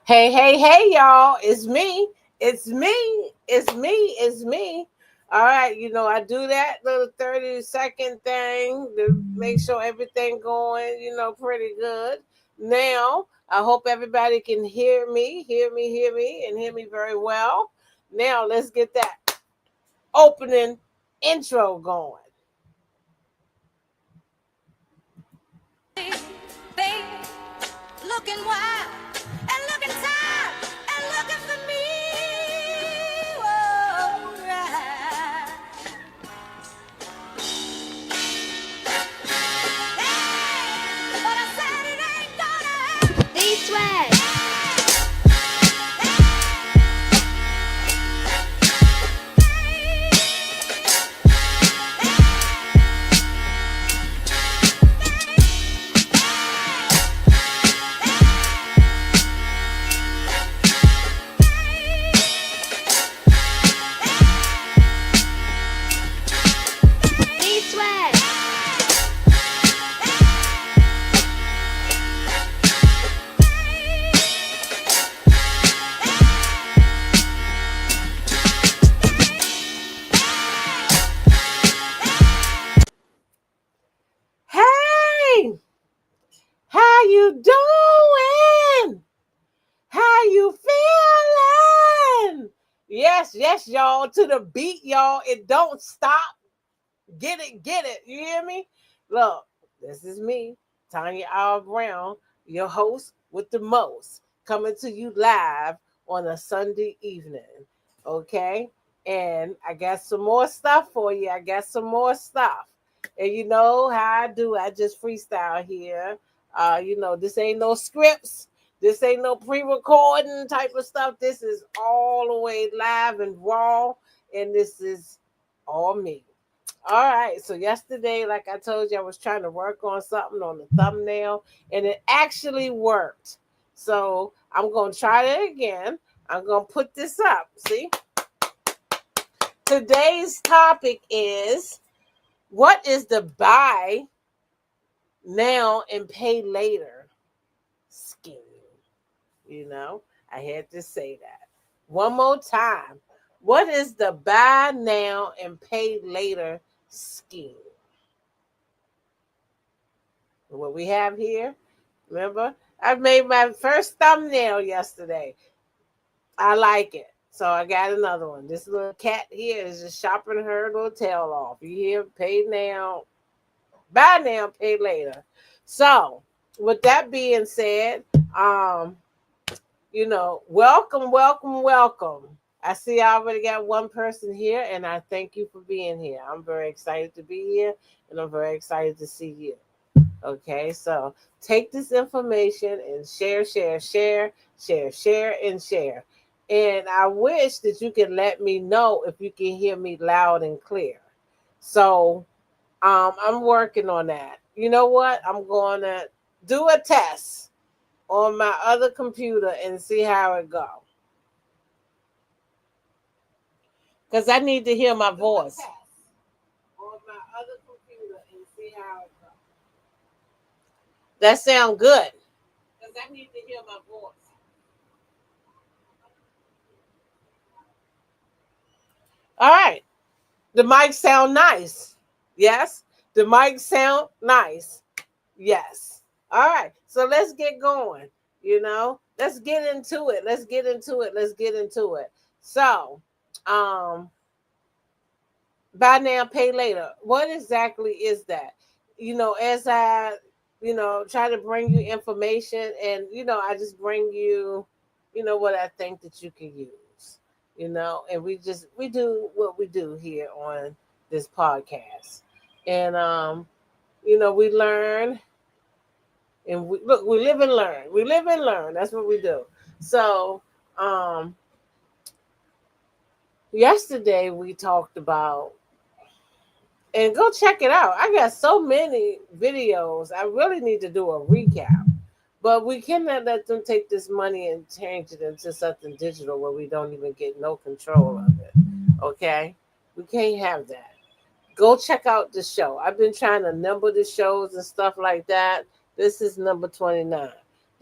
Hey, hey, hey, y'all. It's me. It's me. It's me. It's me. All right. I do that little 30-second thing to make sure everything going, pretty good. Now, I hope everybody can and hear me very well. Now, let's get that opening intro going. Babe, looking wild and looking tired and looking for me. Oh, right. Hey, but I said it ain't gonna happen. D-Swag. D-Swag. Hey, how you doing? How you feeling? Yes, yes, y'all. To the beat, y'all. It don't stop. Get it, get it. You hear me? Look, this is me, Tanya R. Brown, your host with the most, coming to you live on a Sunday evening. Okay? And I got some more stuff for you. I got some more stuff. And you know how I do. I just freestyle here. This ain't no scripts. This ain't no pre-recording type of stuff. This is all the way live and raw. And this is all me. All right. So yesterday, like I told you, I was trying to work on something on the thumbnail, and it actually worked. So I'm gonna try it again. I'm gonna put this up. See, today's topic is what is the buy now and pay later scheme? I had to say that one more time. What is the buy now and pay later scheme? What we have here, remember, I made my first thumbnail yesterday. I like it. So I got another one. This little cat here is just chopping her little tail off. You hear? Pay now, buy now, pay later. So with that being said, um, welcome, welcome, welcome. I see I already got one person here, and I thank you for being here. I'm very excited to be here, and I'm very excited to see you. Okay, so take this information and share, share, share, share, share, and share. And I wish that you can let me know if you can hear me loud and clear. So I'm working on that. You know what? I'm going to do a test on my other computer and see how it goes. Because I need to hear my voice. On my other computer and see how it goes. That sound good. Because I need to hear my voice. All right. The mic sound nice. Yes. The mic sound nice. Yes. All right. So let's get going. Let's get into it. Let's get into it. Let's get into it. So, buy now, pay later. What exactly is that? As I, try to bring you information and, I just bring you, what I think that you can use, and we do what we do here on this podcast. And, we learn and we live and learn. We live and learn. That's what we do. So, yesterday we talked about, and go check it out. I got so many videos. I really need to do a recap. But we cannot let them take this money and change it into something digital where we don't even get no control of it. Okay? We can't have that. Go check out the show. I've been trying to number the shows and stuff like that. This is number 29.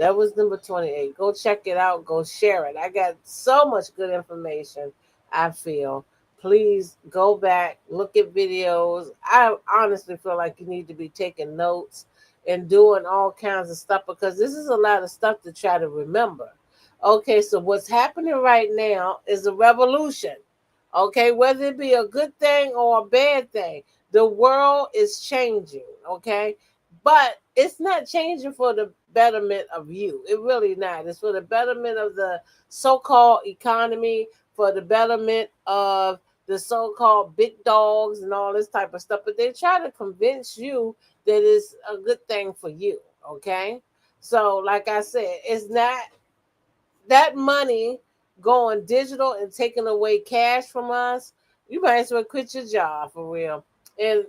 That was number 28. Go check it out. Go share it. I got so much good information, I feel. Please go back, look at videos. I honestly feel like you need to be taking notes and doing all kinds of stuff because this is a lot of stuff to try to remember. Okay, so what's happening right now is a revolution. Okay, whether it be a good thing or a bad thing, the world is changing. Okay, but it's not changing for the betterment of you. It really not. It's for the betterment of the so-called economy, for the betterment of the so-called big dogs and all this type of stuff. But they try to convince you that it's a good thing for you. Okay, so like I said, it's not that money going digital and taking away cash from us. You might as well quit your job for real. And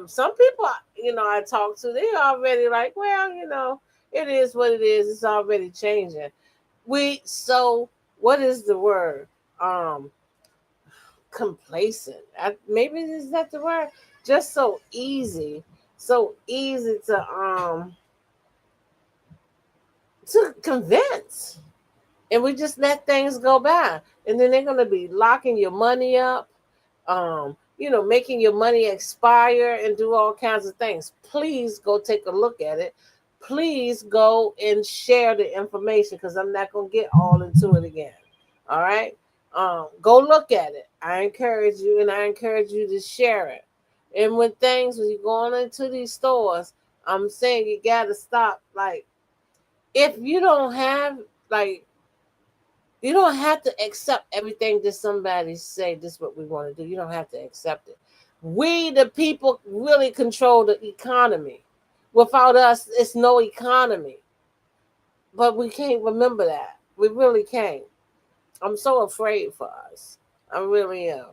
some people, I talk to, they already like, well, it is what it is. It's already changing. What is the word? Complacent. Maybe is that the word? Just so easy to convince. And we just let things go by. And then they're going to be locking your money up, making your money expire and do all kinds of things. Please go take a look at it. Please go and share the information because I'm not going to get all into it again. All right? Go look at it. I encourage you to share it. And when you're going into these stores, I'm saying you got to stop. Like, if you don't have, you don't have to accept everything that somebody say this is what we want to do. You don't have to accept it. We, the people, really control the economy. Without us, it's no economy. But we can't remember that. We really can't. I'm so afraid for us. I really am.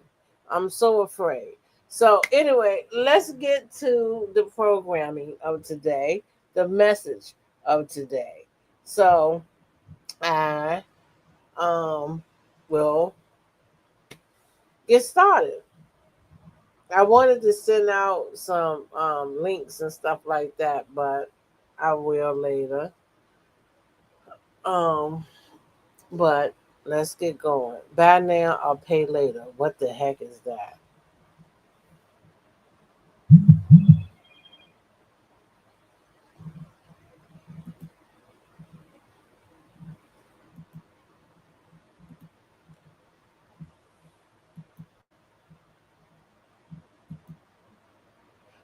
I'm so afraid. So anyway, let's get to the programming of today, the message of today. So I will get started. I wanted to send out some links and stuff like that, but I will later. But let's get going. Buy now, I'll pay later. What the heck is that?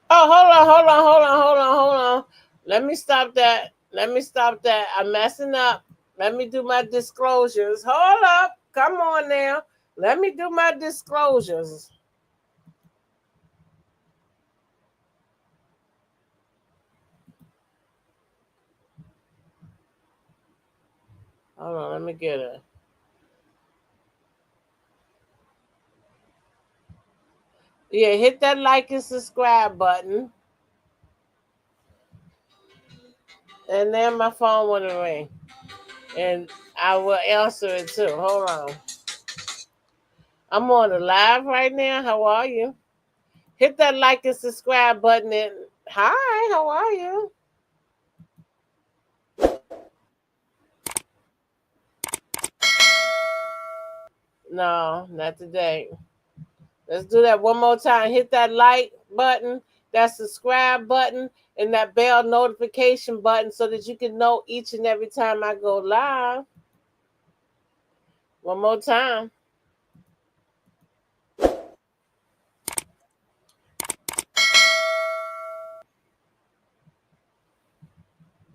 Oh, hold on. Let me stop that. I'm messing up. Let me do my disclosures. Hold up. Come on now. Let me do my disclosures. Hold on. Let me get it. Yeah, hit that like and subscribe button. And then my phone want to ring. And I will answer it too. Hold on. I'm on the live right now. How are you? Hit that like and subscribe button. And hi, how are you? No, not today. Let's do that one more time. Hit that like button, that subscribe button, and that bell notification button so that you can know each and every time I go live. One more time. All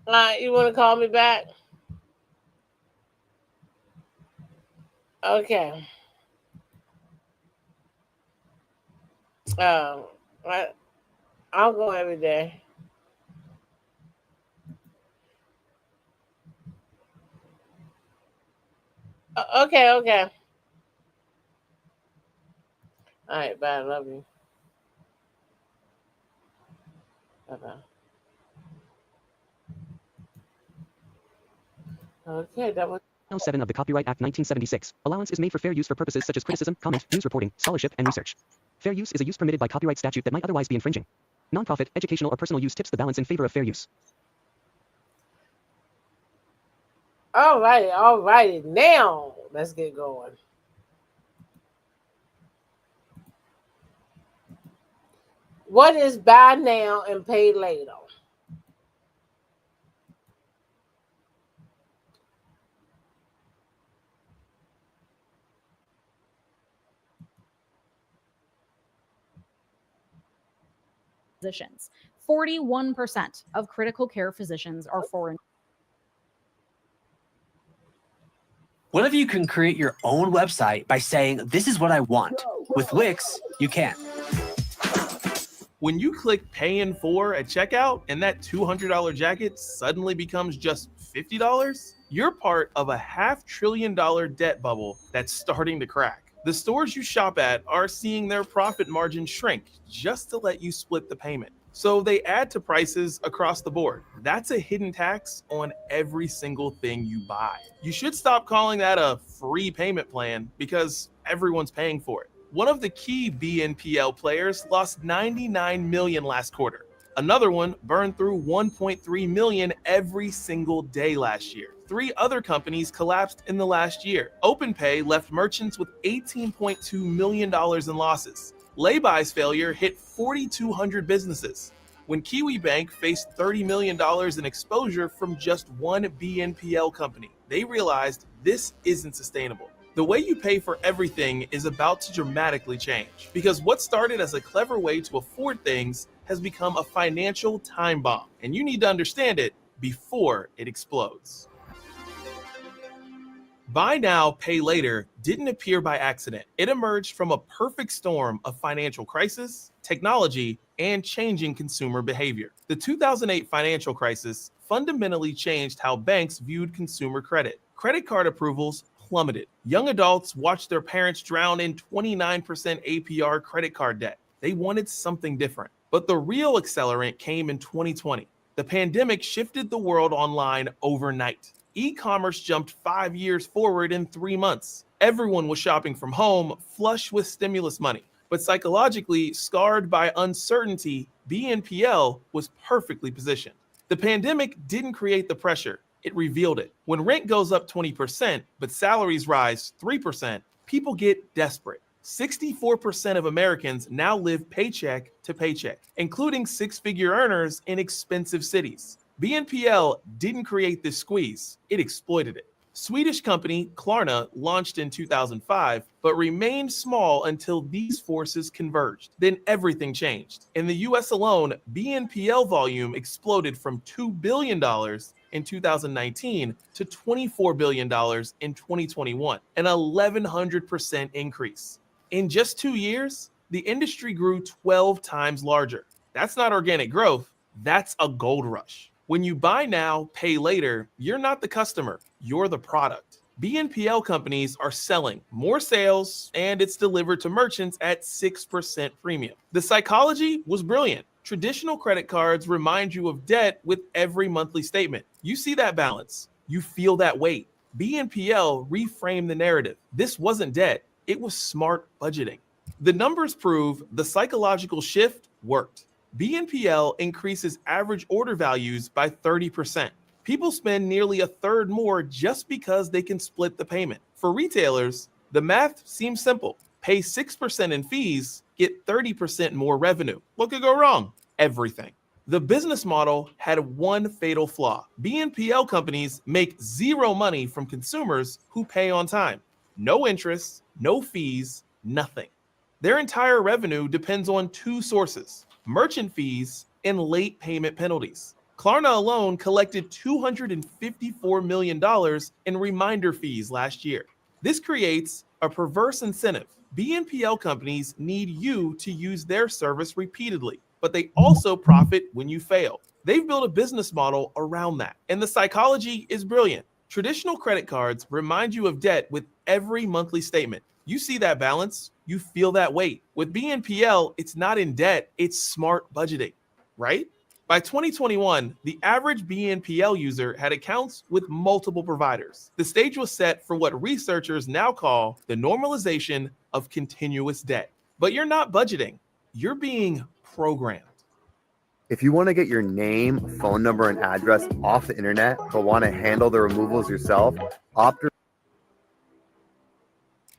right, you want to call me back? Okay. I'll go every day. Okay. All right, bye. I love you. Bye-bye. Okay, that was 7 of the Copyright Act 1976. Allowance is made for fair use for purposes such as criticism, comment, news reporting, scholarship, and research. Fair use is a use permitted by copyright statute that might otherwise be infringing. Nonprofit, educational, or personal use tips the balance in favor of fair use. All righty. Now let's get going. What is buy now and pay later? Physicians. 41% of critical care physicians are foreign. What if you can create your own website by saying, this is what I want? With Wix, you can. When you click Pay in 4 at checkout and that $200 jacket suddenly becomes just $50, you're part of a $500 billion debt bubble that's starting to crack. The stores you shop at are seeing their profit margin shrink just to let you split the payment. So they add to prices across the board. That's a hidden tax on every single thing you buy. You should stop calling that a free payment plan because everyone's paying for it. One of the key BNPL players lost 99 million last quarter. Another one burned through 1.3 million every single day last year. 3 other companies collapsed in the last year. OpenPay left merchants with $18.2 million in losses. Laybuy's failure hit 4,200 businesses. When Kiwi Bank faced $30 million in exposure from just one BNPL company, they realized this isn't sustainable. The way you pay for everything is about to dramatically change because what started as a clever way to afford things has become a financial time bomb, and you need to understand it before it explodes. Buy now, pay later didn't appear by accident. It emerged from a perfect storm of financial crisis, technology, and changing consumer behavior. The 2008 financial crisis fundamentally changed how banks viewed consumer credit. Credit card approvals plummeted. Young adults watched their parents drown in 29% APR credit card debt. They wanted something different. But the real accelerant came in 2020. The pandemic shifted the world online overnight. E-commerce jumped 5 years forward in 3 months. Everyone was shopping from home, flush with stimulus money. But psychologically scarred by uncertainty, BNPL was perfectly positioned. The pandemic didn't create the pressure, it revealed it. When rent goes up 20%, but salaries rise 3%, people get desperate. 64% of Americans now live paycheck to paycheck, including 6-figure earners in expensive cities. BNPL didn't create this squeeze, it exploited it. Swedish company Klarna launched in 2005, but remained small until these forces converged. Then everything changed. In the US alone, BNPL volume exploded from $2 billion in 2019 to $24 billion in 2021, an 1,100% increase. In just 2 years, the industry grew 12 times larger. That's not organic growth, that's a gold rush. When you buy now, pay later, you're not the customer, you're the product. BNPL companies are selling more sales, and it's delivered to merchants at 6% premium. The psychology was brilliant. Traditional credit cards remind you of debt with every monthly statement. You see that balance, you feel that weight. BNPL reframed the narrative. This wasn't debt, it was smart budgeting. The numbers prove the psychological shift worked. BNPL increases average order values by 30%. People spend nearly a third more just because they can split the payment. For retailers, the math seems simple. Pay 6% in fees, get 30% more revenue. What could go wrong? Everything. The business model had one fatal flaw. BNPL companies make zero money from consumers who pay on time. No interest, no fees, nothing. Their entire revenue depends on 2 sources: merchant fees and late payment penalties. Klarna alone collected $254 million in reminder fees last year. This creates a perverse incentive. BNPL companies need you to use their service repeatedly, but they also profit when you fail. They've built a business model around that, and the psychology is brilliant. Traditional credit cards remind you of debt with every monthly statement. You see that balance, you feel that weight. With BNPL, it's not in debt, it's smart budgeting, right? By 2021, the average BNPL user had accounts with multiple providers. The stage was set for what researchers now call the normalization of continuous debt. But you're not budgeting, you're being programmed. If you want to get your name, phone number, and address off the internet, but want to handle the removals yourself, Optus.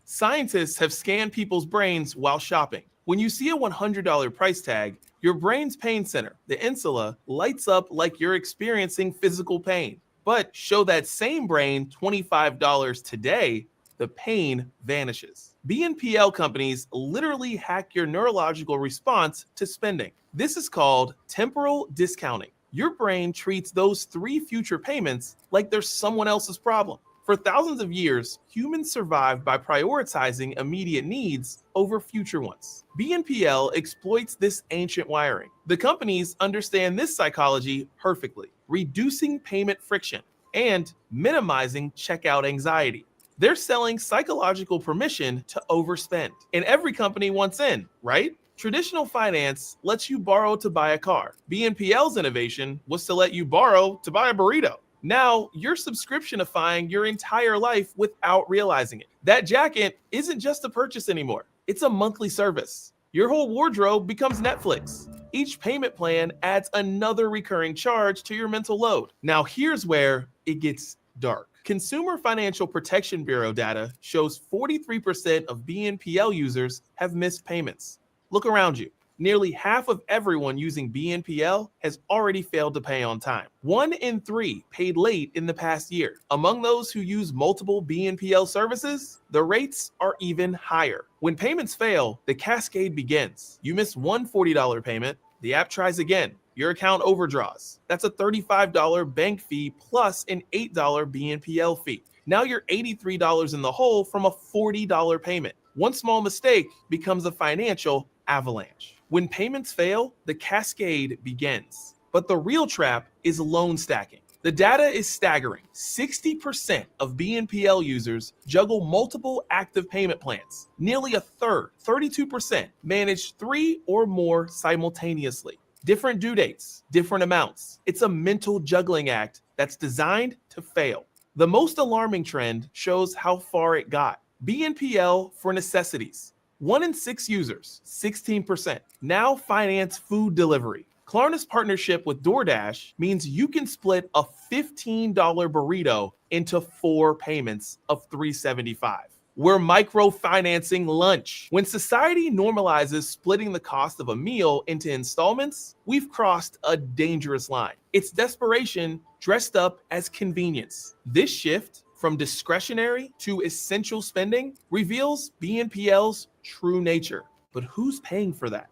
Scientists have scanned people's brains while shopping. When you see a $100 price tag, your brain's pain center, the insula, lights up like you're experiencing physical pain. But show that same brain $25 today, the pain vanishes. BNPL companies literally hack your neurological response to spending. This is called temporal discounting. Your brain treats those 3 future payments like they're someone else's problem. For thousands of years, humans survived by prioritizing immediate needs over future ones. BNPL exploits this ancient wiring. The companies understand this psychology perfectly, reducing payment friction and minimizing checkout anxiety. They're selling psychological permission to overspend. And every company wants in, right? Traditional finance lets you borrow to buy a car. BNPL's innovation was to let you borrow to buy a burrito. Now you're subscriptionifying your entire life without realizing it. That jacket isn't just a purchase anymore. It's a monthly service. Your whole wardrobe becomes Netflix. Each payment plan adds another recurring charge to your mental load. Now here's where it gets dark. Consumer Financial Protection Bureau data shows 43% of BNPL users have missed payments. Look around you. Nearly half of everyone using BNPL has already failed to pay on time. 1 in 3 paid late in the past year. Among those who use multiple BNPL services, the rates are even higher. When payments fail, the cascade begins. You miss one $40 payment, the app tries again. Your account overdraws. That's a $35 bank fee plus an $8 BNPL fee. Now you're $83 in the hole from a $40 payment. One small mistake becomes a financial avalanche. When payments fail, the cascade begins. But the real trap is loan stacking. The data is staggering. 60% of BNPL users juggle multiple active payment plans. Nearly a third, 32%, manage 3 or more simultaneously. Different due dates, different amounts. It's a mental juggling act that's designed to fail. The most alarming trend shows how far it got. BNPL for necessities. 1 in 6 users, 16%, now finance food delivery. Klarna's partnership with DoorDash means you can split a $15 burrito into 4 payments of $3.75. We're microfinancing lunch. When society normalizes splitting the cost of a meal into installments, we've crossed a dangerous line. It's desperation dressed up as convenience. This shift from discretionary to essential spending reveals BNPL's true nature. But who's paying for that?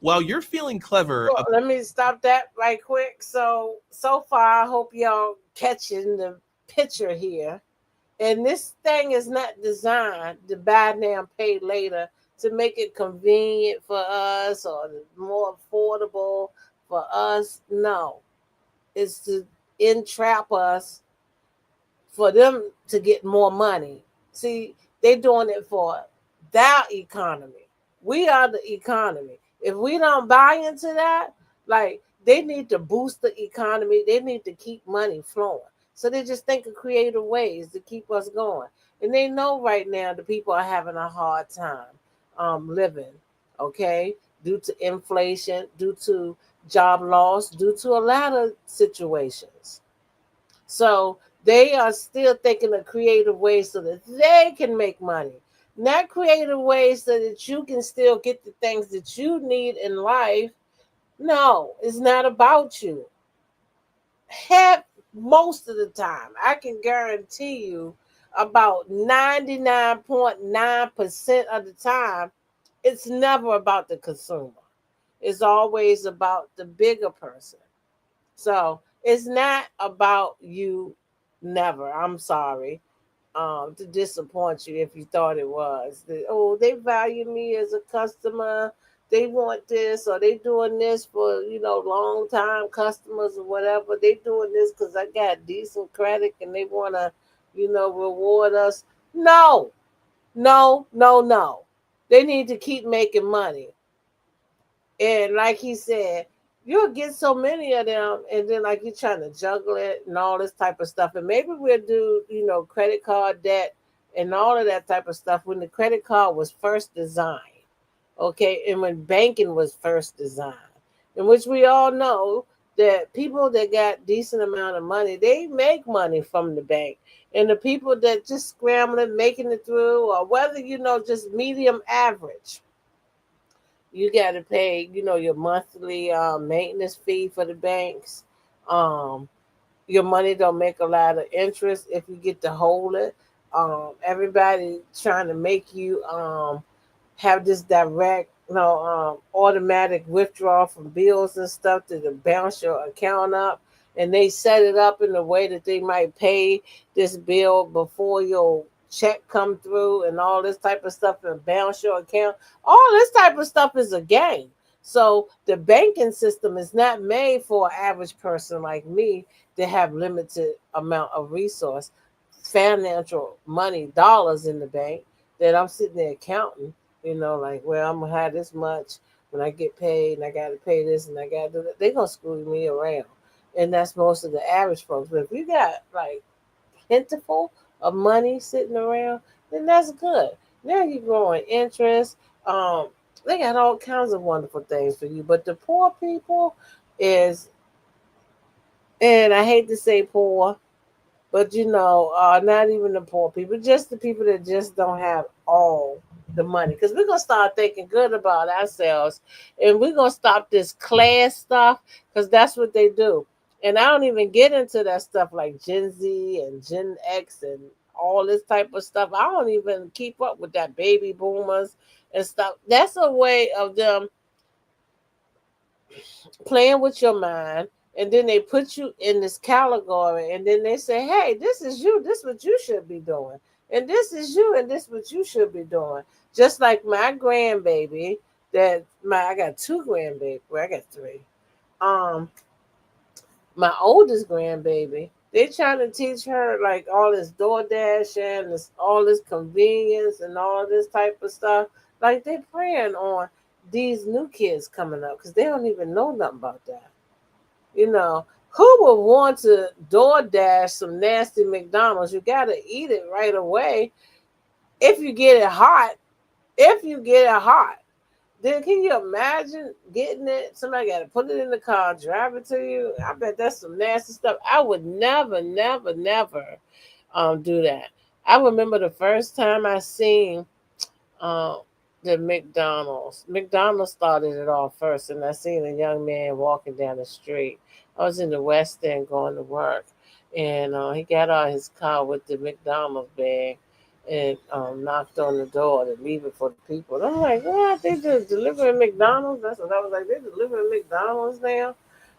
While you're feeling clever, Well, let me stop that right quick. So far, I hope y'all catching the picture here. And this thing is not designed to buy now, pay later, to make it convenient for us or more affordable for us. No, it's to entrap us for them to get more money. See, they're doing it for their economy. We are the economy. If we don't buy into that, like, they need to boost the economy. They need to keep money flowing. So they just think of creative ways to keep us going. And they know right now the people are having a hard time living, okay, due to inflation, due to job loss, due to a lot of situations. So they are still thinking of creative ways so that they can make money. Not creative ways so that you can still get the things that you need in life. No, it's not about you. Most of the time, I can guarantee you about 99.9% of the time, it's never about the consumer. It's always about the bigger person. So it's not about you, never. I'm sorry to disappoint you if you thought it was. They value me as a customer. They want this, or they doing this for, long time customers or whatever. They doing this because I got decent credit and they want to, reward us. No. They need to keep making money. And like he said, you'll get so many of them, and then like you're trying to juggle it and all this type of stuff. And maybe we'll do, credit card debt and all of that type of stuff when the credit card was first designed. Okay, and when banking was first designed, in which we all know that people that got decent amount of money, they make money from the bank. And the people that just scrambling, making it through, or whether just medium average, you got to pay your monthly maintenance fee for the banks. Um, your money don't make a lot of interest if you get to hold it. Everybody trying to make you have this direct, automatic withdrawal from bills and stuff to bounce your account up. And they set it up in a way that they might pay this bill before your check come through and all this type of stuff and bounce your account. All this type of stuff is a game. So the banking system is not made for an average person like me to have limited amount of resource, financial money, dollars in the bank that I'm sitting there counting, like, well, I'm gonna have this much when I get paid and I gotta pay this and I gotta do that. They're gonna screw me around. And that's most of the average folks. But if you got like plentiful of money sitting around, then that's good. Now you're growing interest. They got all kinds of wonderful things for you. But the poor people is, and I hate to say poor, but not even the poor people, just the people that just don't have all the money. Because we're gonna start thinking good about ourselves, and we're gonna stop this class stuff, because that's what they do. And I don't even get into that stuff like Gen Z and Gen X and all this type of stuff. I don't even keep up with that, baby boomers and stuff. That's a way of them playing with your mind, and then they put you in this category, and then they say, hey, this is you, this is what you should be doing, and this is you, and this is what you should be doing. Just like my grandbaby, I got 2 grandbabies. Well, I got 3. My oldest grandbaby, they trying to teach her like all this DoorDash and all this convenience and all this type of stuff. Like they're preying on these new kids coming up because they don't even know nothing about that. Who would want to DoorDash some nasty McDonald's? You got to eat it right away. If you get it hot, then can you imagine getting it? Somebody got to put it in the car, drive it to you. I bet that's some nasty stuff. I would never do that. I remember the first time I seen the McDonald's. McDonald's started it all first, and I seen a young man walking down the street. I was in the West End going to work, and he got out of his car with the McDonald's bag and knocked on the door to leave it for the people. And I'm like, what? They just delivering McDonald's? That's what I was like. They're delivering McDonald's now?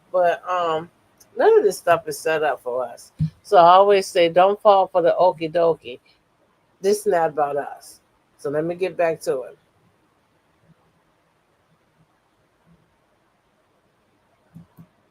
But none of this stuff is set up for us. So I always say, don't fall for the okie dokie. This is not about us. So let me get back to it.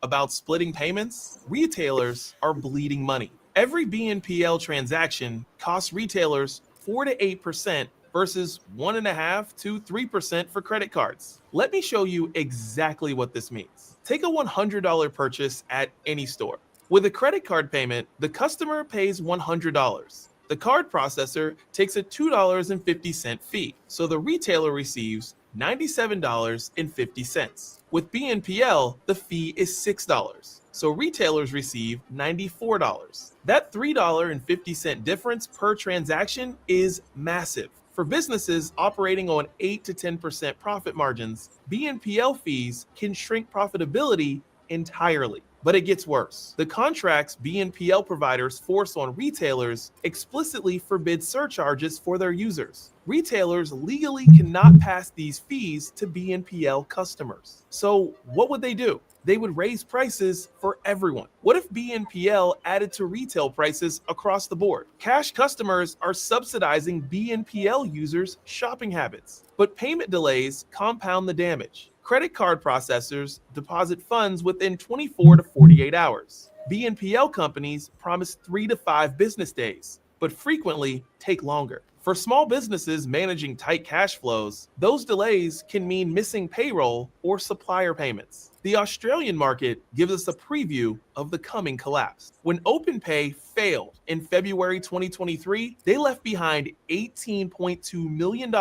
About splitting payments, retailers are bleeding money. Every BNPL transaction costs retailers 4 to 8% versus 1.5 to 3% for credit cards. Let me show you exactly what this means. Take a $100 purchase at any store. With a credit card payment, the customer pays $100. The card processor takes a $2.50 fee, so the retailer receives $97.50. With BNPL, the fee is $6, so retailers receive $94. That $3.50 difference per transaction is massive. For businesses operating on 8 to 10% profit margins, BNPL fees can shrink profitability entirely. But it gets worse. The contracts BNPL providers force on retailers explicitly forbid surcharges for their users. Retailers legally cannot pass these fees to BNPL customers. So what would they do? They would raise prices for everyone. What if BNPL added to retail prices across the board? Cash customers are subsidizing BNPL users' shopping habits, but payment delays compound the damage. Credit card processors deposit funds within 24 to 48 hours. BNPL companies promise 3 to 5 business days, but frequently take longer. For small businesses managing tight cash flows, those delays can mean missing payroll or supplier payments. The Australian market gives us a preview of the coming collapse. When OpenPay failed in February 2023, they left behind $18.2 million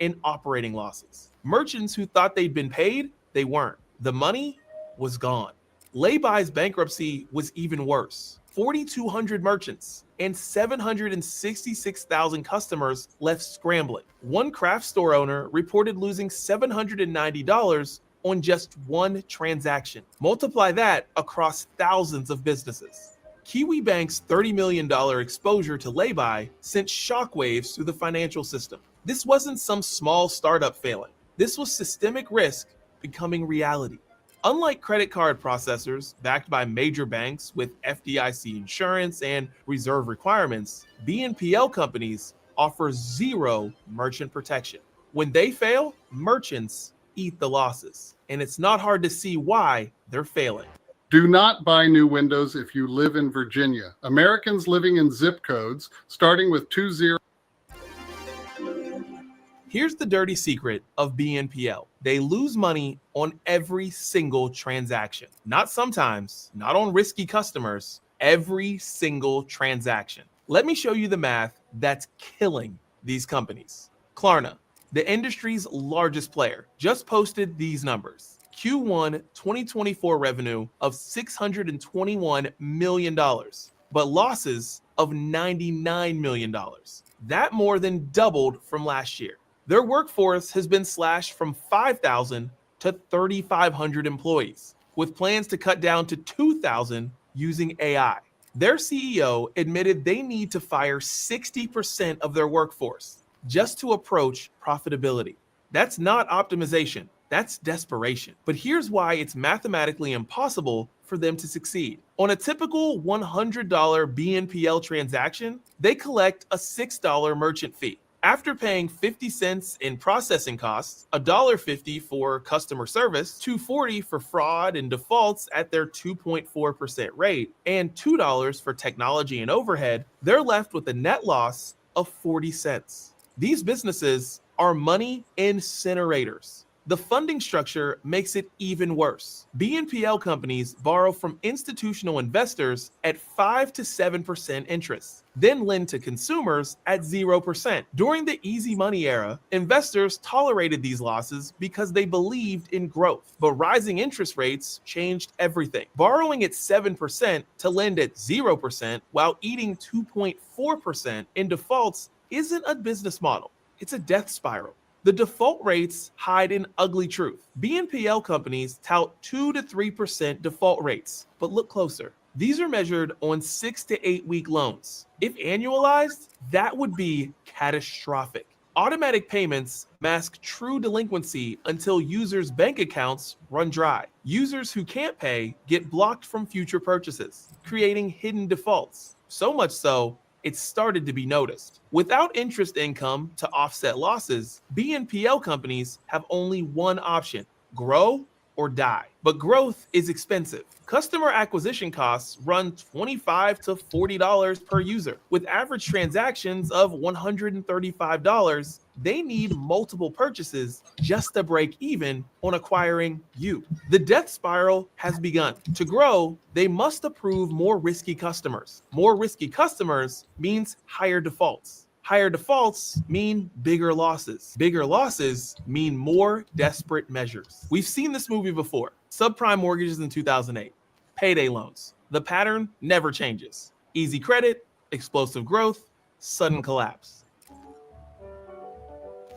in operating losses. Merchants who thought they'd been paid, they weren't. The money was gone. Laybuy's bankruptcy was even worse. 4,200 merchants and 766,000 customers left scrambling. One craft store owner reported losing $790 on just one transaction. Multiply that across thousands of businesses. Kiwi Bank's $30 million exposure to Laybuy sent shockwaves through the financial system. This wasn't some small startup failing. This was systemic risk becoming reality. Unlike credit card processors backed by major banks with FDIC insurance and reserve requirements, BNPL companies offer zero merchant protection. When they fail, merchants eat the losses. And it's not hard to see why they're failing. Do not buy new windows if you live in Virginia. Americans living in zip codes starting with 20. Here's the dirty secret of BNPL. They lose money on every single transaction. Not sometimes, not on risky customers, every single transaction. Let me show you the math that's killing these companies. Klarna, the industry's largest player, just posted these numbers. Q1 2024 revenue of $621 million, but losses of $99 million. That more than doubled from last year. Their workforce has been slashed from 5,000 to 3,500 employees, with plans to cut down to 2,000 using AI. Their CEO admitted they need to fire 60% of their workforce just to approach profitability. That's not optimization. That's desperation. But here's why it's mathematically impossible for them to succeed. On a typical $100 BNPL transaction, they collect a $6 merchant fee. After paying 50 cents in processing costs, $1.50 for customer service, $2.40 for fraud and defaults at their 2.4% rate, and $2 for technology and overhead, they're left with a net loss of 40 cents. These businesses are money incinerators. The funding structure makes it even worse. BNPL companies borrow from institutional investors at 5 to 7% interest, then lend to consumers at 0%. During the easy money era, investors tolerated these losses because they believed in growth. But rising interest rates changed everything. Borrowing at 7% to lend at 0% while eating 2.4% in defaults isn't a business model. It's a death spiral. The default rates hide an ugly truth. BNPL companies tout 2 to 3% default rates, but look closer. These are measured on 6 to 8 week loans. If annualized, that would be catastrophic. Automatic payments mask true delinquency until users' bank accounts run dry. Users who can't pay get blocked from future purchases, creating hidden defaults. So much so, it started to be noticed. Without interest income to offset losses, BNPL companies have only one option: grow or die. But growth is expensive. Customer acquisition costs run $25 to $40 per user. With average transactions of $135, they need multiple purchases just to break even on acquiring you. The death spiral has begun. To grow, they must approve more risky customers. More risky customers means higher defaults. Higher defaults mean bigger losses. Bigger losses mean more desperate measures. We've seen this movie before. Subprime mortgages in 2008. Payday loans. The pattern never changes. Easy credit, explosive growth, sudden collapse.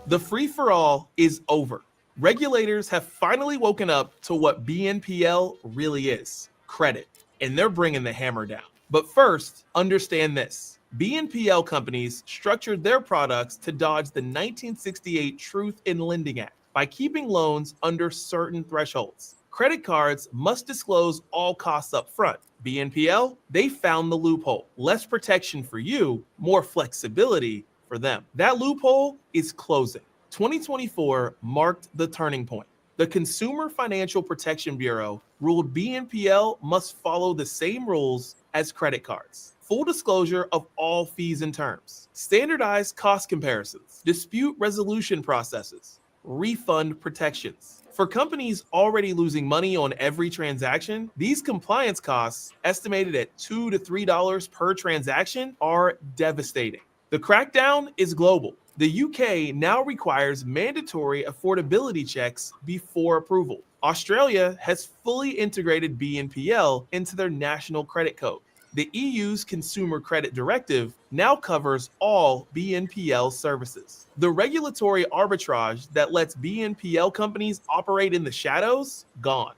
The free-for-all is over. Regulators have finally woken up to what BNPL really is: credit, and they're bringing the hammer down. But first, understand this. BNPL companies structured their products to dodge the 1968 Truth in Lending Act by keeping loans under certain thresholds. Credit cards must disclose all costs up front. BNPL, they found the loophole. Less protection for you, more flexibility for them. That loophole is closing. 2024 marked the turning point. The Consumer Financial Protection Bureau ruled BNPL must follow the same rules as credit cards. Full disclosure of all fees and terms, standardized cost comparisons, dispute resolution processes, refund protections. For companies already losing money on every transaction, these compliance costs, estimated at $2 to $3 per transaction, are devastating. The crackdown is global. The UK now requires mandatory affordability checks before approval. Australia has fully integrated BNPL into their national credit code. The EU's Consumer Credit Directive now covers all BNPL services. The regulatory arbitrage that lets BNPL companies operate in the shadows, gone.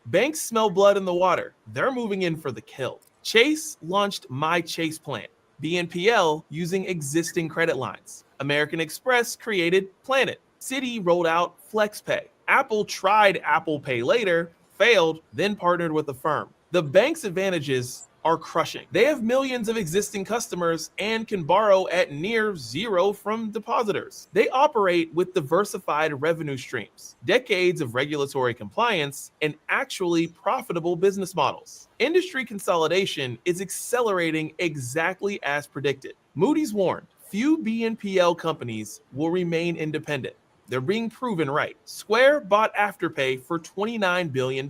Banks smell blood in the water. They're moving in for the kill. Chase launched My Chase Plan, BNPL using existing credit lines. American Express created Planet. Citi rolled out FlexPay. Apple tried Apple Pay Later, failed, then partnered with Affirm. The bank's advantages are crushing. They have millions of existing customers and can borrow at near zero from depositors. They operate with diversified revenue streams, decades of regulatory compliance, and actually profitable business models. Industry consolidation is accelerating exactly as predicted. Moody's warned, few BNPL companies will remain independent. They're being proven right. Square bought Afterpay for $29 billion,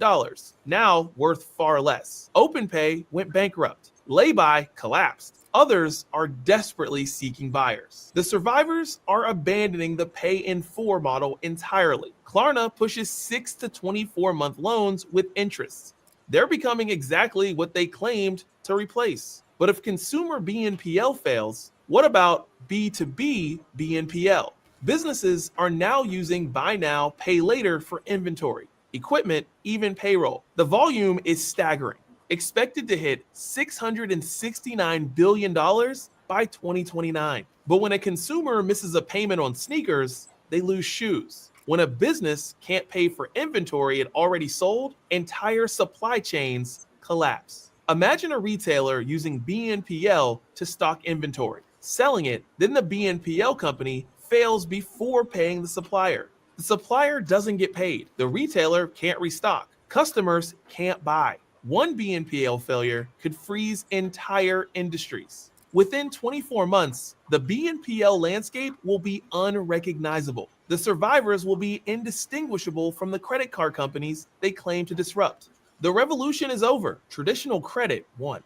now worth far less. OpenPay went bankrupt. Laybuy collapsed. Others are desperately seeking buyers. The survivors are abandoning the pay-in-4 model entirely. Klarna pushes 6 to 24-month loans with interest. They're becoming exactly what they claimed to replace. But if consumer BNPL fails, what about B2B BNPL? Businesses are now using buy now, pay later for inventory, equipment, even payroll. The volume is staggering, expected to hit $669 billion by 2029. But when a consumer misses a payment on sneakers, they lose shoes. When a business can't pay for inventory it already sold, entire supply chains collapse. Imagine a retailer using BNPL to stock inventory, selling it, then the BNPL company fails before paying the supplier. The supplier doesn't get paid. The retailer can't restock. Customers can't buy. One BNPL failure could freeze entire industries. Within 24 months, the BNPL landscape will be unrecognizable. The survivors will be indistinguishable from the credit card companies they claim to disrupt. The revolution is over. Traditional credit won.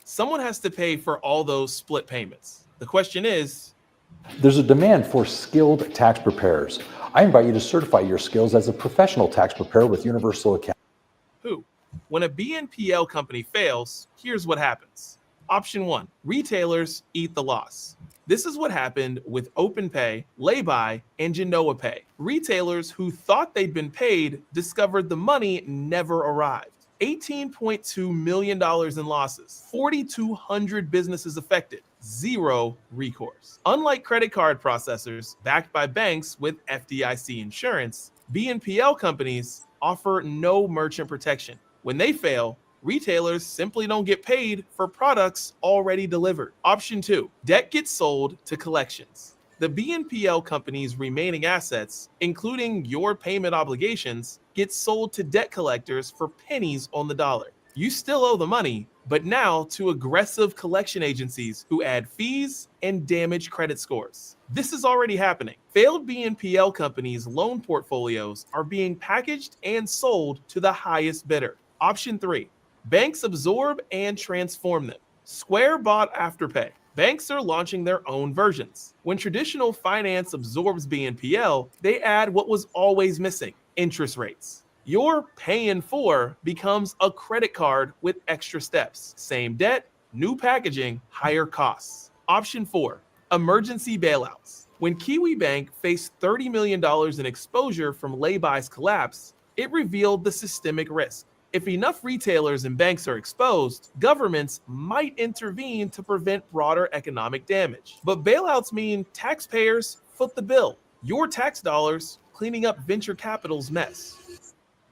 Someone has to pay for all those split payments. The question is, there's a demand for skilled tax preparers. I invite you to certify your skills as a professional tax preparer with Universal Accounting. who? When a BNPL company fails, here's what happens. Option 1, retailers eat the loss. This is what happened with OpenPay, Laybuy, and Genoa Pay. Retailers who thought they'd been paid discovered the money never arrived. $18.2 million in losses, 4,200 businesses affected, zero recourse. Unlike credit card processors backed by banks with FDIC insurance, BNPL companies offer no merchant protection. When they fail, retailers simply don't get paid for products already delivered. Option 2, debt gets sold to collections. The BNPL company's remaining assets, including your payment obligations, get sold to debt collectors for pennies on the dollar. You still owe the money, but now to aggressive collection agencies who add fees and damage credit scores. This is already happening. Failed BNPL companies' loan portfolios are being packaged and sold to the highest bidder. Option 3, banks absorb and transform them. Square bought Afterpay. Banks are launching their own versions. When traditional finance absorbs BNPL, they add what was always missing, interest rates. Your pay-in-4 becomes a credit card with extra steps. Same debt, new packaging, higher costs. Option 4, emergency bailouts. When Kiwi Bank faced $30 million in exposure from Laybuy's collapse, it revealed the systemic risk. If enough retailers and banks are exposed, governments might intervene to prevent broader economic damage. But bailouts mean taxpayers foot the bill. Your tax dollars cleaning up venture capital's mess.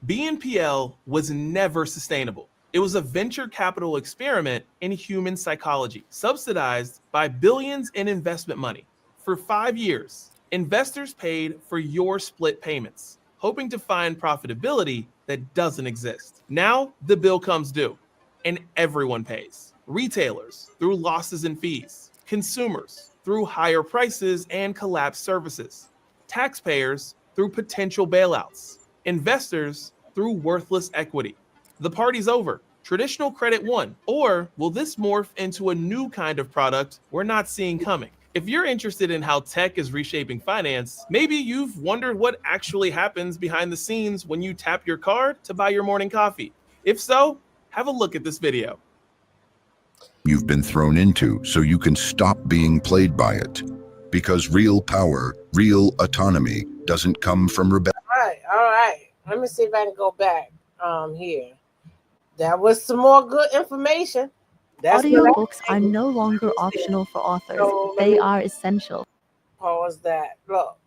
BNPL was never sustainable. It was a venture capital experiment in human psychology, subsidized by billions in investment money. For 5 years, investors paid for your split payments, hoping to find profitability that doesn't exist. Now the bill comes due, and everyone pays. Retailers through losses and fees, consumers through higher prices and collapsed services, taxpayers through potential bailouts, investors through worthless equity. The party's over. Traditional credit won. Or will this morph into a new kind of product we're not seeing coming? If you're interested in how tech is reshaping finance, maybe you've wondered what actually happens behind the scenes when you tap your card to buy your morning coffee. If so, have a look at this video. You've been thrown into so you can stop being played by it. Because real power, real autonomy doesn't come from rebellion. All right. Let me see if I can go back here. That was some more good information. That's Audiobooks are no longer optional for authors. So, They are essential. Pause that. Look,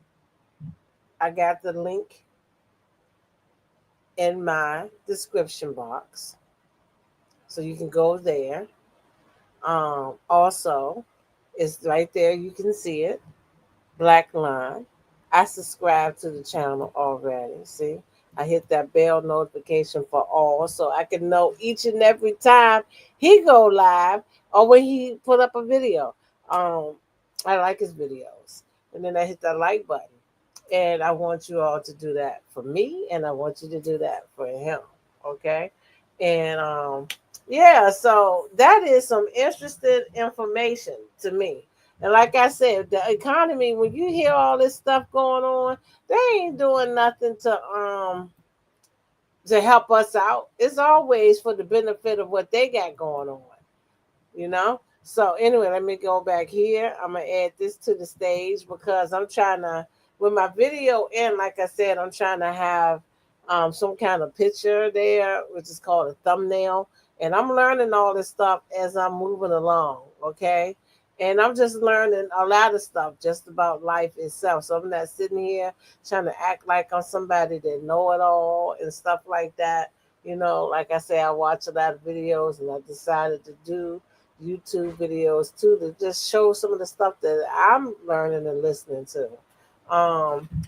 I got the link in my description box, so you can go there. Also, it's right there. You can see it. Black Line. I subscribe to the channel already. See, I hit that bell notification for all, so I can know each and every time he go live or when he put up a video. I like his videos, and then I hit that like button, and I want you all to do that for me, and I want you to do that for him. Okay, and yeah, so that is some interesting information to me. And like I said, the economy, when you hear all this stuff going on, they ain't doing nothing to help us out. It's always for the benefit of what they got going on, you know? So anyway, let me go back here. I'm going to add this to the stage because I'm trying to, with my video in, like I said, I'm trying to have some kind of picture there, which is called a thumbnail. And I'm learning all this stuff as I'm moving along, okay? And I'm just learning a lot of stuff just about life itself. So I'm not sitting here trying to act like I'm somebody that know it all and stuff like that. You know, like I say, I watch a lot of videos, and I decided to do YouTube videos too to just show some of the stuff that I'm learning and listening to.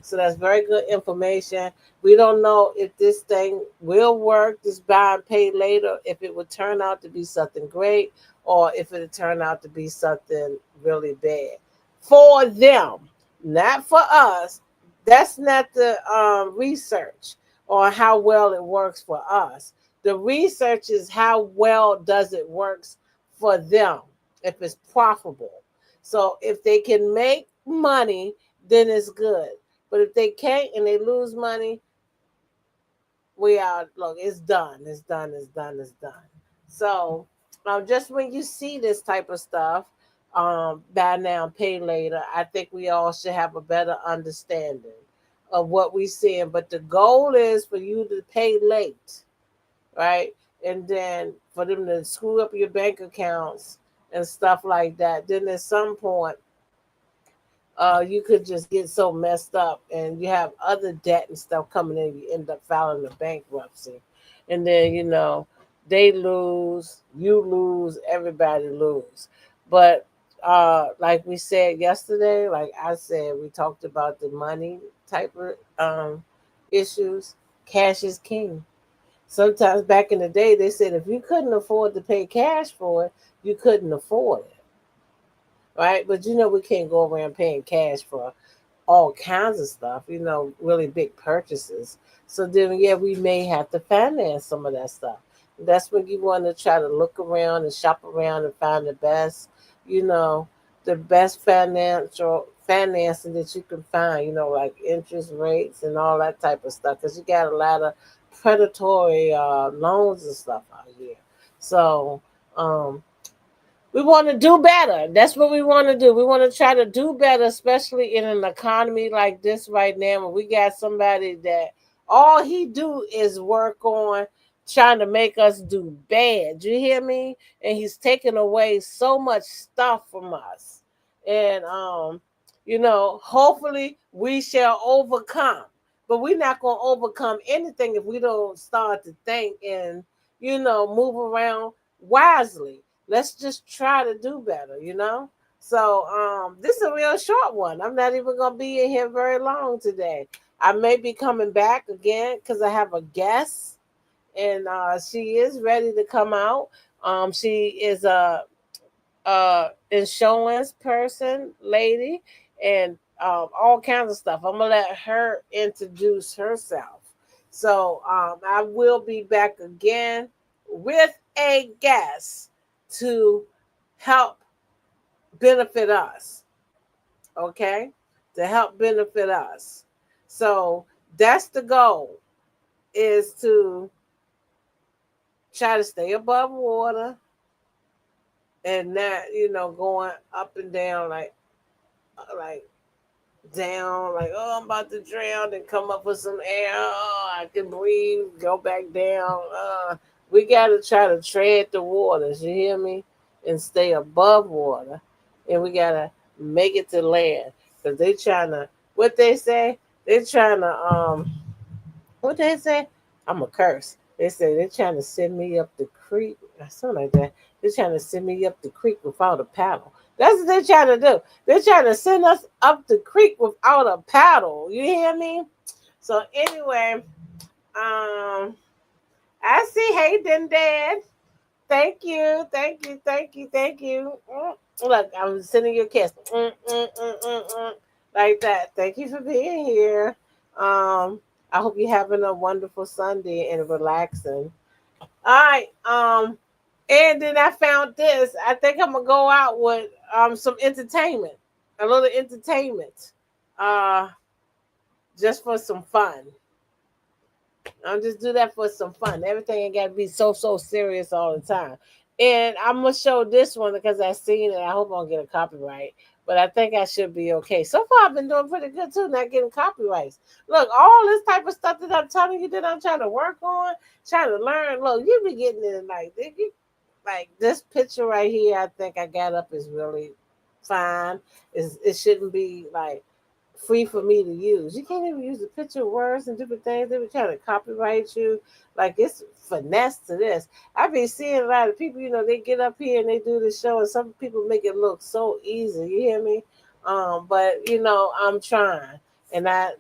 So that's very good information. We don't know if this thing will work, this buy and pay later, if it would turn out to be something great, or if it turned out to be something really bad for them, not for us. That's not the research or how well it works for us. The research is how well does it works for them, if it's profitable. So if they can make money, then it's good. But if they can't and they lose money, we are, look, it's done. It's done. It's done. It's done. So just when you see this type of stuff, buy now, pay later, I think we all should have a better understanding of what we're seeing. But the goal is for you to pay late, right? And then for them to screw up your bank accounts and stuff like that. Then at some point, you could just get so messed up and you have other debt and stuff coming in. You end up filing a bankruptcy. And then, you know, they lose, you lose, everybody lose. But like we said yesterday, like I said, we talked about the money type of issues. Cash is king. Sometimes back in the day, they said if you couldn't afford to pay cash for it, you couldn't afford it. Right? But you know, we can't go around paying cash for all kinds of stuff, you know, really big purchases. So then, yeah, we may have to finance some of that stuff. That's when you want to try to look around and shop around and find the best, you know, the best financing that you can find, you know, like interest rates and all that type of stuff. Because you got a lot of predatory loans and stuff out here. So, we want to do better. That's what we want to do. We want to try to do better, especially in an economy like this right now, when we got somebody that all he do is work on trying to make us do bad. Do you hear me? And he's taking away so much stuff from us. And, you know, hopefully we shall overcome. But we're not going to overcome anything if we don't start to think and, you know, move around wisely. Let's just try to do better, you know? So this is a real short one. I'm not even going to be in here very long today. I may be coming back again because I have a guest, and she is ready to come out. She is a insurance person, lady, and all kinds of stuff. I'm going to let her introduce herself. So I will be back again with a guest to help benefit us. okay, to help benefit us. So that's the goal, is to try to stay above water and not, going up and down like down, like, oh, I'm about to drown, and come up with some air. Oh, I can breathe, go back down. We got to try to tread the waters, you hear me? And stay above water. And we got to make it to land. Because they trying to, what they say? They trying to, what they say? I'm a curse. They say they're trying to send me up the creek, or something like that. They're trying to send me up the creek without a paddle. That's what they're trying to do. They're trying to send us up the creek without a paddle. You hear me? So anyway, I see Hayden Dad. Thank you. Look, I'm sending you a kiss. Like that. Thank you for being here. I hope you're having a wonderful Sunday and relaxing. All right. And then I found this. I think I'm gonna go out with some entertainment, a little entertainment, just for some fun. I'll just do that for some fun. Everything ain't got to be so serious all the time. And I'm gonna show this one because I seen it. I hope I don't get a copyright, but I think I should be okay. So far, I've been doing pretty good too, not getting copyrights. Look, all this type of stuff that I'm telling you that I'm trying to work on, trying to learn. Look, you be getting it like this picture right here. I think I got up is really fine. It shouldn't be like free for me to use. You can't even use the picture words and different things. They were trying to copyright you. Like, it's finesse to this. I've been seeing a lot of people, they get up here and they do the show, and some people make it look so easy. You hear me? But I'm trying, and I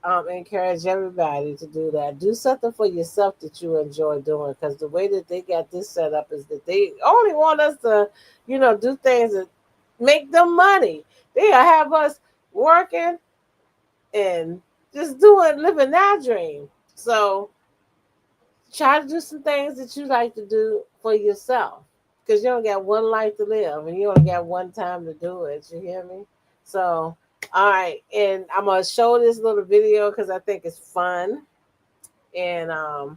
encourage everybody to do that. Do something for yourself that you enjoy doing, because the way that they got this set up is that they only want us to, do things that make them money. They have us working and just living that dream. So try to do some things that you like to do for yourself, because you only got one life to live and you only got one time to do it. You hear me? So, all right. And I'm going to show this little video because I think it's fun. And I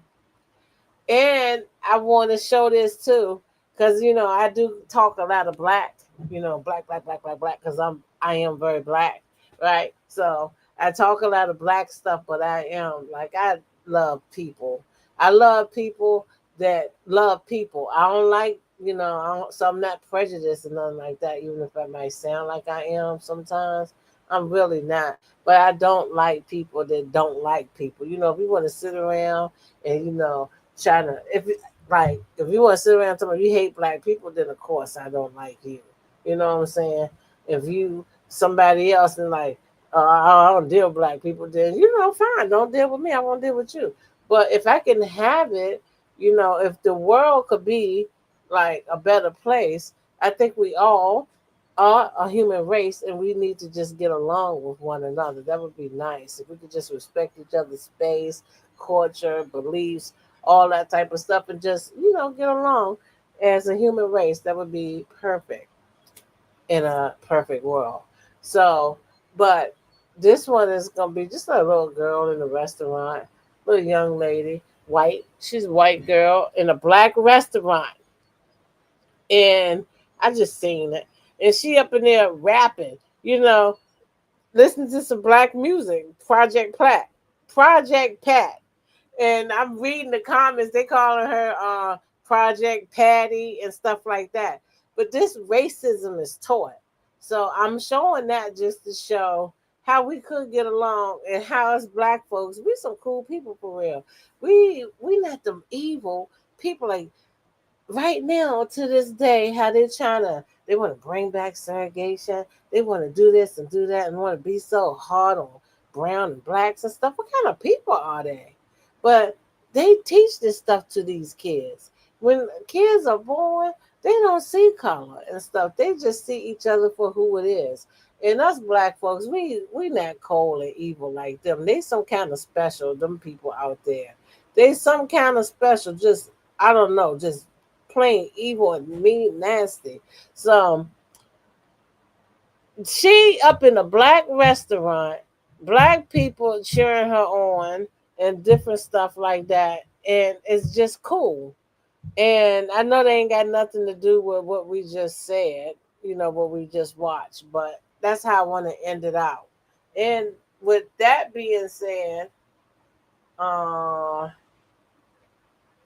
want to show this too, because, I do talk a lot of black, black, because I am very black. Right. So I talk a lot of black stuff, but I love people. I love people that love people. I don't like, so I'm not prejudiced and nothing like that, even if I might sound like I am sometimes. I'm really not. But I don't like people that don't like people. If you want to sit around and, trying to, if you want to sit around and tell me you hate black people, then of course I don't like you. You know what I'm saying? If you somebody else and I don't deal with black people, then fine, don't deal with me, I won't deal with you. But if I can have it, if the world could be like a better place, I think we all are a human race and we need to just get along with one another. That would be nice if we could just respect each other's space, culture, beliefs, all that type of stuff, and just get along as a human race. That would be perfect in a perfect world. So, but this one is going to be just a little girl in a restaurant, little young lady, white. She's a white girl in a black restaurant. And I just seen it. And she up in there rapping, listening to some black music, Project Pat. And I'm reading the comments. They calling her Project Patty and stuff like that. But this racism is taught. So I'm showing that just to show how we could get along and how us black folks, we some cool people for real. We not them evil people. Like right now to this day, how they want to bring back segregation. They want to do this and do that and want to be so hard on brown and blacks and stuff. What kind of people are they? But they teach this stuff to these kids. When kids are born, they don't see color and stuff. They just see each other for who it is. And us black folks, we not cold and evil like them. They some kind of special, them people out there. They some kind of special, just, I don't know, just plain evil and mean, nasty. So she up in a black restaurant, black people cheering her on and different stuff like that. And it's just cool. And I know they ain't got nothing to do with what we just said, what we just watched, but that's how I want to end it out. And with that being said, I'm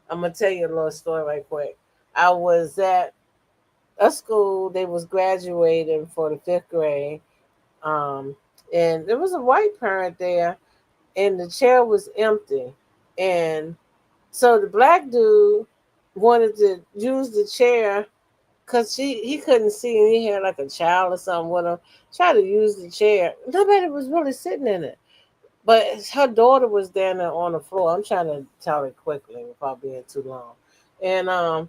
gonna tell you a little story right quick. I was at a school, they was graduating for the 5th grade, and there was a white parent there, and the chair was empty, and so the black dude wanted to use the chair because he couldn't see, and he had like a child or something with him. Tried to use the chair. Nobody was really sitting in it, but her daughter was down there on the floor. I'm trying to tell it quickly without being too long. And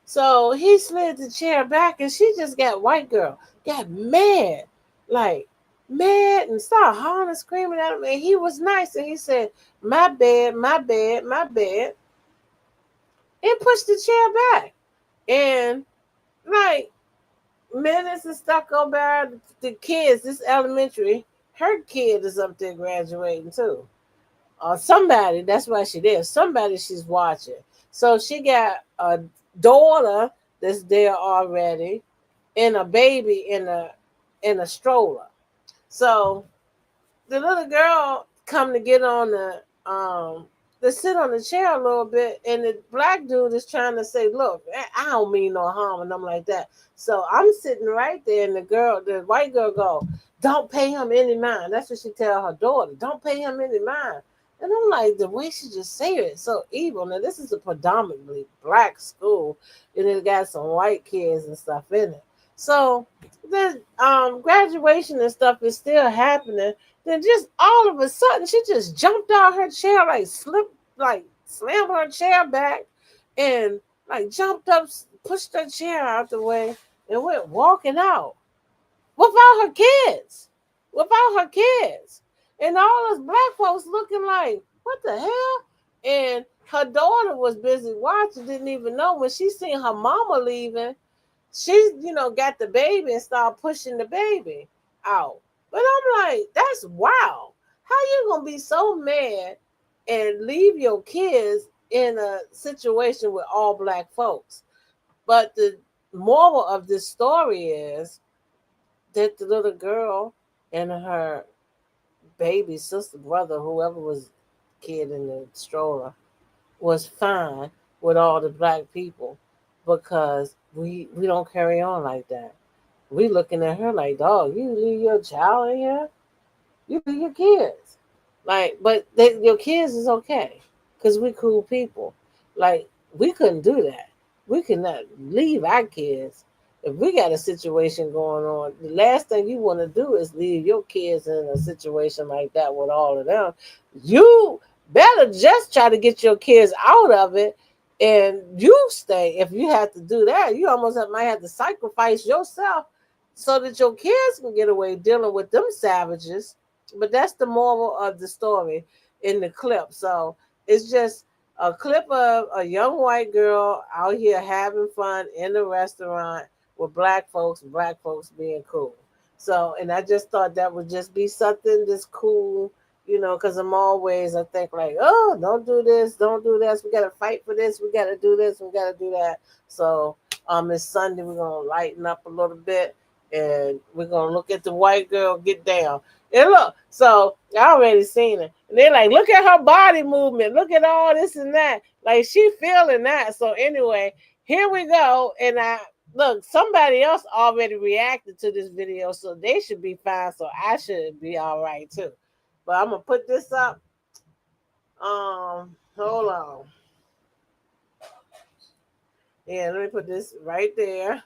so he slid the chair back, and she just got mad, like mad, and started hollering and screaming at him. And he was nice, and he said, "My bad, my bad, my bad," and pushed the chair back. And like minutes and stuff go by, the kids, this elementary, her kid is up there graduating too. Somebody, that's why she there. Somebody she's watching. So she got a daughter that's there already, and a baby in a stroller. So the little girl come to get on to sit on the chair a little bit, and the black dude is trying to say, "Look, I don't mean no harm," and I'm like that. So I'm sitting right there, and the white girl go, "Don't pay him any mind." That's what she tell her daughter. "Don't pay him any mind." And I'm like, the way she just say it, it's so evil. Now, this is a predominantly black school, and it got some white kids and stuff in it. So the graduation and stuff is still happening. Then just all of a sudden, she just jumped out her chair, like slipped, like slammed her chair back, and like jumped up, pushed her chair out the way, and went walking out without her kids. And all us black folks looking like, what the hell? And her daughter was busy watching, didn't even know. When she seen her mama leaving, she, got the baby and started pushing the baby out. But I'm like, that's wild. How you gonna be so mad and leave your kids in a situation with all black folks? But the moral of this story is that the little girl and her baby sister, brother, whoever was kid in the stroller, was fine with all the black people, because we don't carry on like that. We looking at her like, dog, you leave your child in here? You leave your kids. Like, but your kids is okay, because we cool people. Like, we couldn't do that. We could not leave our kids. If we got a situation going on, the last thing you want to do is leave your kids in a situation like that with all of them. You better just try to get your kids out of it, and you stay. If you have to do that, you almost might have to sacrifice yourself so that your kids can get away dealing with them savages. But that's the moral of the story in the clip. So it's just a clip of a young white girl out here having fun in the restaurant with black folks being cool. So, and I just thought that would just be something that's cool, because I'm always, I think like, oh, don't do this, don't do this. We got to fight for this. We got to do this. We got to do that. So it's Sunday. We're going to lighten up a little bit, and we're going to look at the white girl get down. And look, so I already seen it. And they're like, look at her body movement. Look at all this and that. Like, she feeling that. So anyway, here we go. And look, somebody else already reacted to this video, so they should be fine. So I should be all right too. But I'm gonna put this up. Hold on. Yeah, let me put this right there.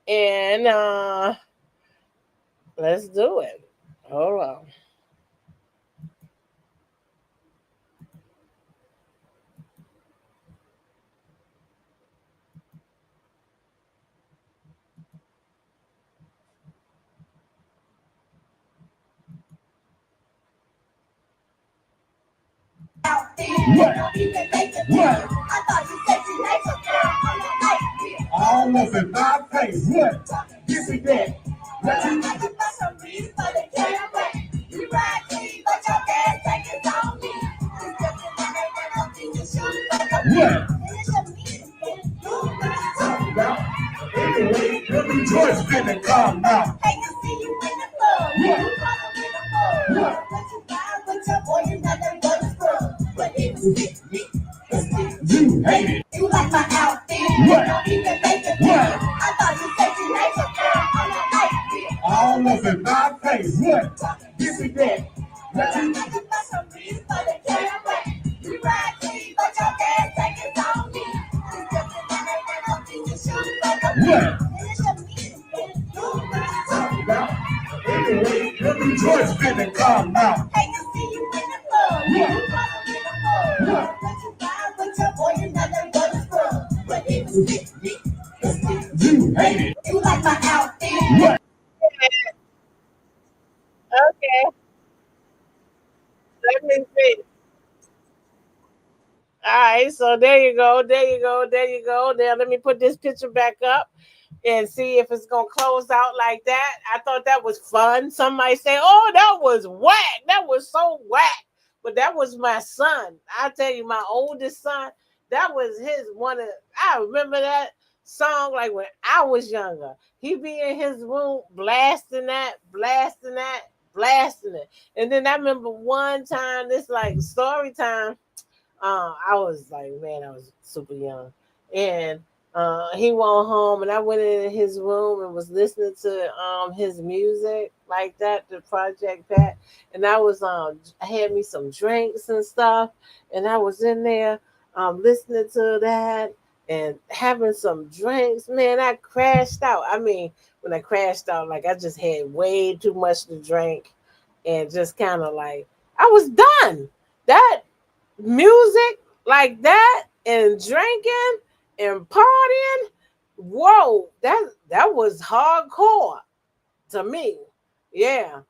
And let's do it. Hold on. What? All of it, my face. What? Give me that. What you think about some reason for the getaway? You ride clean, but your gas tank is on me. You stepping in that damn thing, you shooting like a What? and it's a meeting, you Talk about. Anyway, every George finna come out. Hey, I see you in the club. What? You follow in the club. What? But you ride with your boy, you nothing but a scrub. But it was me. You hate it. You like my outfit. What? Don't even make it. What? I thought you said you like your girl on a night fit. All up in my face. What? Give me that. What you think about some reason for the getaway? You ride clean, but your gas tank is on me. You stepping in that damn thing, you shooting like a What? and it's a meeting, you Talk about. Anyway, every George finna come out. Hey, I see you in the club. What? You follow in the club. What? But you ride with your boy, you nothing but a scrub. But it was me. You hate it. You like my outfit. What? Okay. Let me see. All right, so there you go. Now let me put this picture back up and see if it's gonna close out like that. I thought that was fun. Somebody say, "Oh, that was whack. That was so whack." But that was my son. I tell you, my oldest son. That was his one of. I remember that song like when I was younger. He be in his room blasting it. And then I remember one time, this like story time. I was like, man, I was super young, and he went home, and I went in his room and was listening to his music like that, the Project Pat, and I was I had me some drinks and stuff, and I was in there listening to that and having some drinks. Man, I crashed out. I mean, when I crashed out, like I just had way too much to drink, and just kind of like I was done. That music like that and drinking and partying, whoa, that was hardcore to me. Yeah,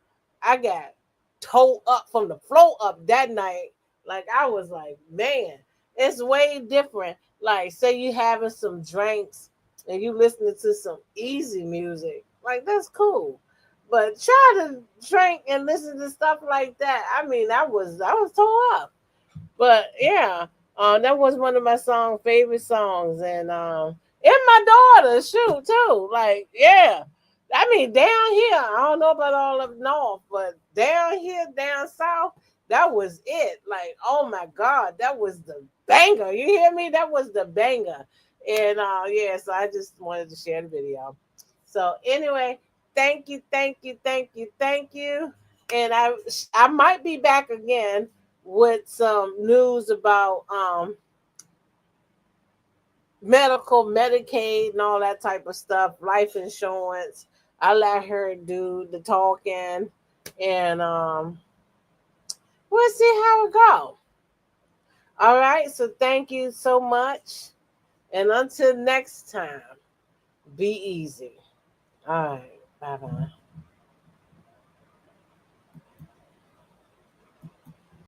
I got towed up from the floor up that night. Like I was like, man, it's way different. Like say you having some drinks and you listening to some easy music, like that's cool. But try to drink and listen to stuff like that. I mean, I was tore up. But yeah, that was one of my favorite songs, and my daughter shoot too. Like yeah, I mean down here, I don't know about all up north, but down here, down south, that was it. Like oh my God, that was the banger. You hear me? That was the banger. And yeah, so I just wanted to share the video. So anyway, thank you. And I might be back again with some news about Medicaid and all that type of stuff, life insurance. I let her do the talking, and we'll see how it goes. All right, so thank you so much, and until next time, be easy. All right, bye-bye.